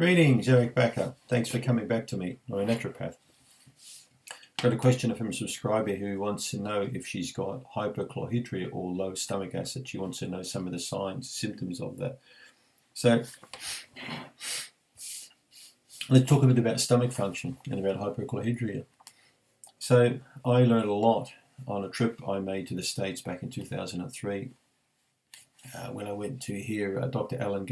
Greetings, Eric Backer. Thanks for coming back to me. I'm a naturopath. Got a question from a subscriber who wants to know if she's got hyperchlorhydria or low stomach acid. She wants to know some of the signs, symptoms of that. So let's talk a bit about stomach function and about hyperchlorhydria. So I learned a lot on a trip I made to the States back in 2003 when I went to hear D.Alan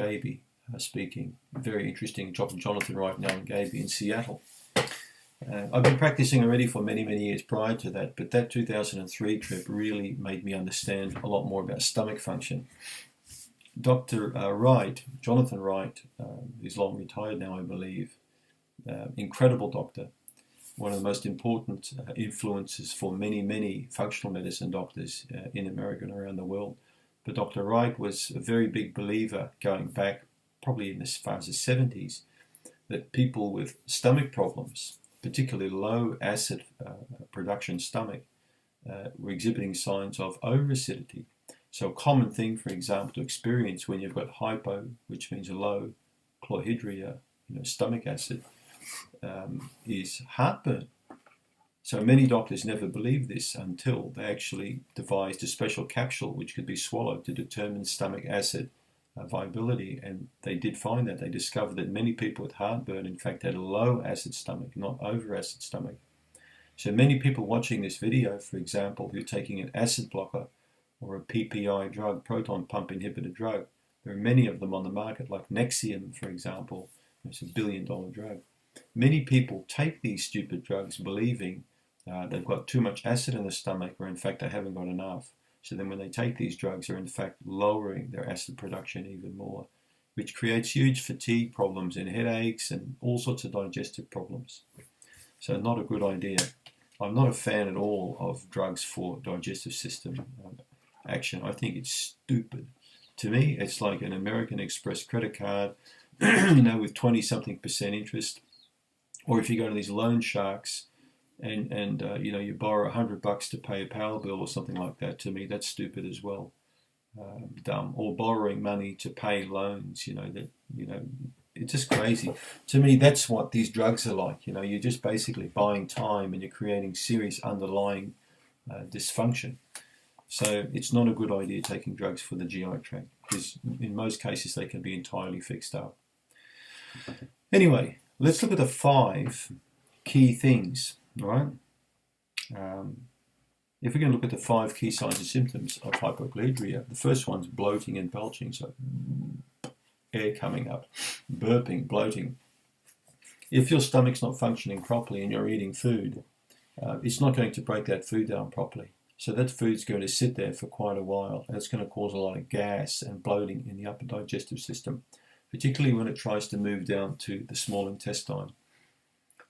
speaking. Very interesting, Jonathan Wright now in Seattle. I've been practicing already for many years prior to that, but that 2003 trip really made me understand a lot more about stomach function. Wright, Jonathan Wright, who's long retired now, I believe, incredible doctor, one of the most important influences for many functional medicine doctors in America and around the world. But Dr. Wright was a very big believer going back probably in as far as the 70s, that people with stomach problems, particularly low acid production stomach, were exhibiting signs of overacidity. So a common thing, for example, to experience when you've got hypo, which means low chlorhydria, stomach acid, is heartburn. So many doctors never believed this until they actually devised a special capsule which could be swallowed to determine stomach acid viability, and they did find that. They discovered that many people with heartburn in fact had a low acid stomach, not over acid stomach. So many people watching this video, for example, who are taking an acid blocker or a PPI drug, proton pump inhibitor drug, there are many of them on the market, like Nexium, for example. It's $1 billion drug. Many people take these stupid drugs believing they've got too much acid in the stomach, or in fact they haven't got enough. So then when they take these drugs, they're in fact lowering their acid production even more, which creates huge fatigue problems and headaches and all sorts of digestive problems. So not a good idea. I'm not a fan at all of drugs for digestive system action. I think it's stupid. To me, it's like an American Express credit card, with 20-something% interest. Or if you go to these loan sharks, and you borrow $100 to pay a power bill or something like that. To me, that's stupid as well, dumb. Or borrowing money to pay loans. It's just crazy. To me, that's what these drugs are like. You're just basically buying time and you're creating serious underlying dysfunction. So it's not a good idea taking drugs for the GI tract, because in most cases they can be entirely fixed up. Anyway, let's look at the 5 key things. Right? If we're going to look at the 5 key signs and symptoms of hypochlorhydria, the first one's bloating and belching, so air coming up, burping, bloating. If your stomach's not functioning properly and you're eating food, it's not going to break that food down properly. So that food's going to sit there for quite a while, and it's going to cause a lot of gas and bloating in the upper digestive system, particularly when it tries to move down to the small intestine.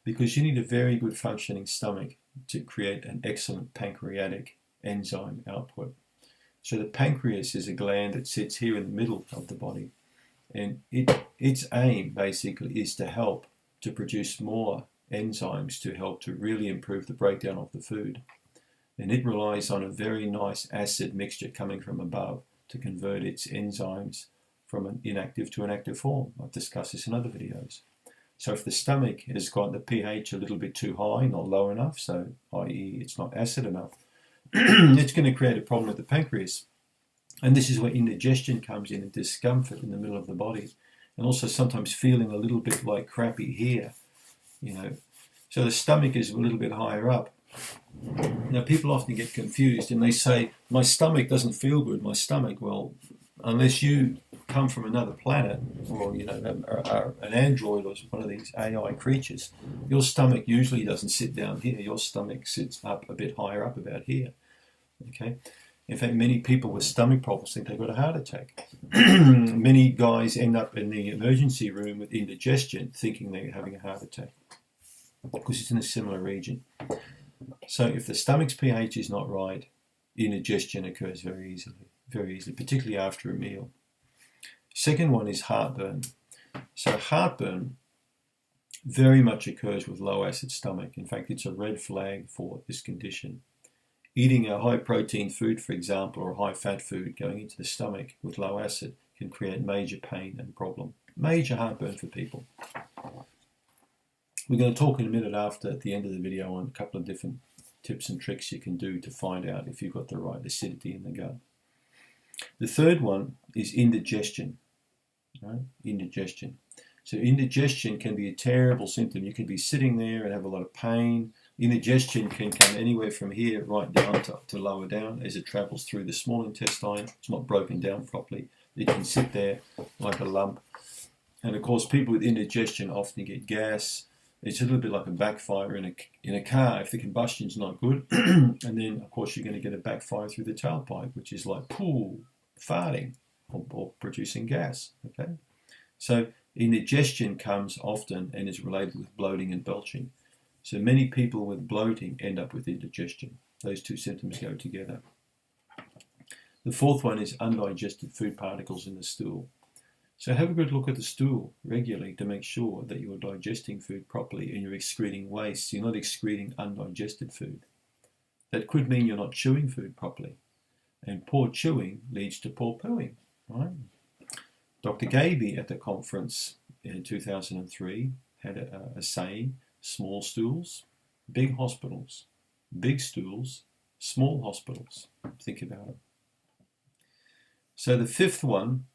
Because you need a very good functioning stomach to create an excellent pancreatic enzyme output. So the pancreas is a gland that sits here in the middle of the body, and its aim basically is to help to produce more enzymes to help to really improve the breakdown of the food. And it relies on a very nice acid mixture coming from above to convert its enzymes from an inactive to an active form. I've discussed this in other videos. So if the stomach has got the pH a little bit too high, not low enough, so i.e. it's not acid enough, it's going to create a problem with the pancreas. And this is where indigestion comes in, and discomfort in the middle of the body, and also sometimes feeling a little bit like crappy here, So the stomach is a little bit higher up. Now people often get confused and they say, my stomach doesn't feel good, my stomach. Well, unless you come from another planet, or an android or one of these AI creatures, your stomach usually doesn't sit down here. Your stomach sits up a bit higher up, about here. Okay. In fact, many people with stomach problems think they've got a heart attack. Many guys end up in the emergency room with indigestion, thinking they're having a heart attack, because it's in a similar region. So if the stomach's pH is not right, indigestion occurs very easily, particularly after a meal. Second one is heartburn. So heartburn very much occurs with low acid stomach. In fact, it's a red flag for this condition. Eating a high protein food, for example, or a high fat food going into the stomach with low acid can create major pain and problem. Major heartburn for people. We're going to talk in a minute after, at the end of the video, on a couple of different tips and tricks you can do to find out if you've got the right acidity in the gut. The third one is indigestion. Right? Indigestion. So indigestion can be a terrible symptom. You can be sitting there and have a lot of pain. Indigestion can come anywhere from here right down to lower down as it travels through the small intestine. It's not broken down properly. It can sit there like a lump. And of course, people with indigestion often get gas. It's a little bit like a backfire in a car if the combustion's not good. And then, of course, you're going to get a backfire through the tailpipe, which is like farting or producing gas. Okay, so indigestion comes often and is related with bloating and belching. So many people with bloating end up with indigestion. Those two symptoms go together. The fourth one is undigested food particles in the stool. So have a good look at the stool regularly to make sure that you're digesting food properly and you're excreting waste. You're not excreting undigested food. That could mean you're not chewing food properly. And poor chewing leads to poor pooing. Right? Dr. Gaby at the conference in 2003 had a saying, small stools, big hospitals, big stools, small hospitals. Think about it. So the fifth one,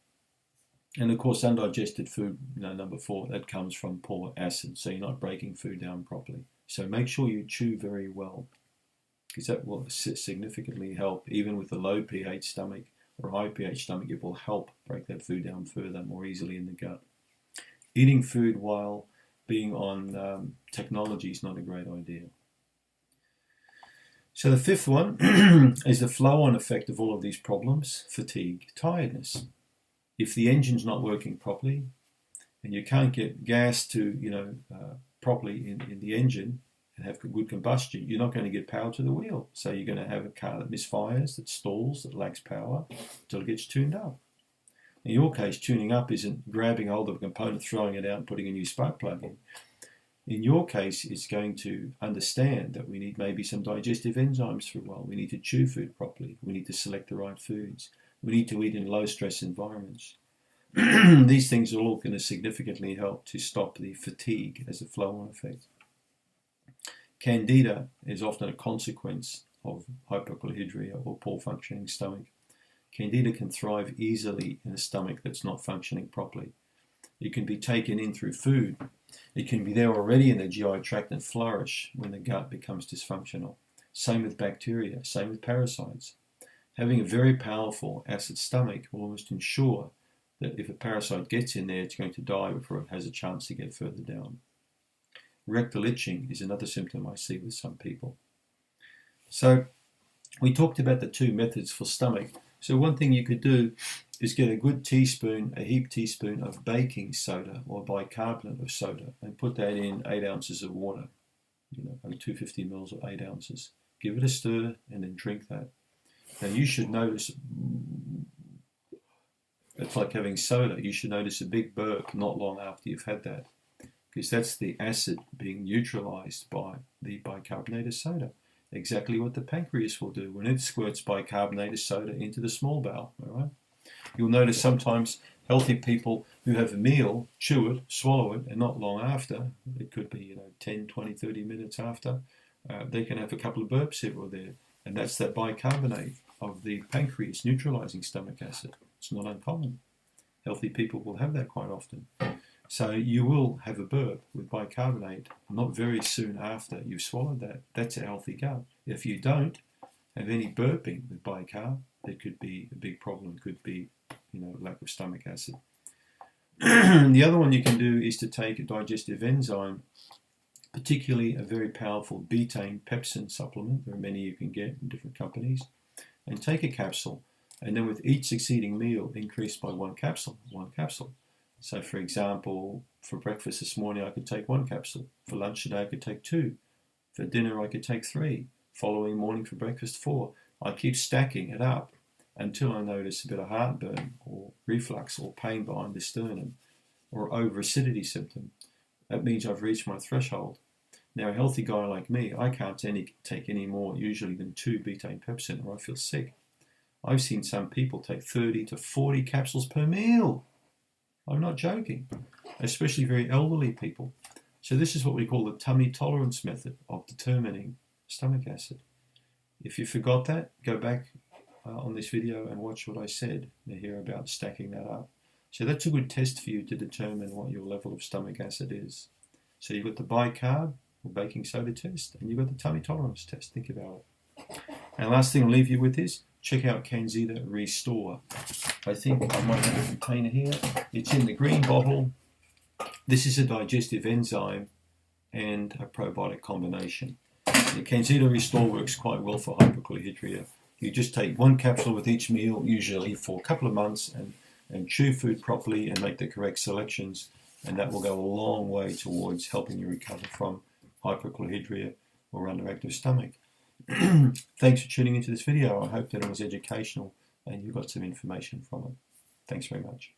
and of course undigested food, number 4, that comes from poor acid. So you're not breaking food down properly. So make sure you chew very well, because that will significantly help. Even with a low pH stomach or high pH stomach, it will help break that food down further, more easily in the gut. Eating food while being on technology is not a great idea. So the fifth one is the flow-on effect of all of these problems: fatigue, tiredness. If the engine's not working properly and you can't get gas to properly in the engine and have good combustion, you're not going to get power to the wheel. So you're going to have a car that misfires, that stalls, that lacks power until it gets tuned up. In your case, tuning up isn't grabbing hold of a component, throwing it out and putting a new spark plug in. In your case, it's going to understand that we need maybe some digestive enzymes for a while. We need to chew food properly. We need to select the right foods. We need to eat in low-stress environments. These things are all going to significantly help to stop the fatigue as a flow-on effect. Candida is often a consequence of hypochlorhydria or poor functioning stomach. Candida can thrive easily in a stomach that's not functioning properly. It can be taken in through food. It can be there already in the GI tract and flourish when the gut becomes dysfunctional. Same with bacteria, same with parasites. Having a very powerful acid stomach will almost ensure that if a parasite gets in there, it's going to die before it has a chance to get further down. Rectal itching is another symptom I see with some people. So we talked about the 2 methods for stomach. So one thing you could do is get a good teaspoon, a heaped teaspoon of baking soda or bicarbonate of soda and put that in 8 ounces of water, 250 mils or 8 ounces. Give it a stir and then drink that. Now you should notice, it's like having soda, you should notice a big burp not long after you've had that, because that's the acid being neutralized by the bicarbonated soda. Exactly what the pancreas will do when it squirts bicarbonated soda into the small bowel. All right? You'll notice sometimes healthy people who have a meal chew it, swallow it, and not long after, it could be 10, 20, 30 minutes after, they can have a couple of burps here or there, and that's that bicarbonate of the pancreas neutralizing stomach acid. It's not uncommon. Healthy people will have that quite often. So you will have a burp with bicarbonate not very soon after you've swallowed that. That's a healthy gut. If you don't have any burping with bicarb, it could be a big problem. It could be, lack of stomach acid. The other one you can do is to take a digestive enzyme, particularly a very powerful betaine pepsin supplement. There are many you can get in different companies. And take a capsule, and then with each succeeding meal, increase by 1 capsule, 1 capsule. So for example, for breakfast this morning I could take 1 capsule. For lunch today I could take 2. For dinner I could take 3. Following morning for breakfast 4. I keep stacking it up until I notice a bit of heartburn or reflux or pain behind the sternum or over-acidity symptom. That means I've reached my threshold. Now a healthy guy like me, I can't take any more usually than 2 betaine pepsin or I feel sick. I've seen some people take 30 to 40 capsules per meal. I'm not joking, especially very elderly people. So this is what we call the tummy tolerance method of determining stomach acid. If you forgot that, go back on this video and watch what I said to hear about stacking that up. So that's a good test for you to determine what your level of stomach acid is. So you've got the bicarb or baking soda test, and you've got the tummy tolerance test. Think about it. And last thing I'll leave you with is check out Canxida Restore. I think I might have a container here. It's in the green bottle. This is a digestive enzyme and a probiotic combination. The Canxida Restore works quite well for hypochlorhydria. You just take one capsule with each meal, usually for a couple of months, and chew food properly and make the correct selections, and that will go a long way towards helping you recover from hypochlorhydria or underactive stomach. Thanks for tuning into this video. I hope that it was educational and you got some information from it. Thanks very much.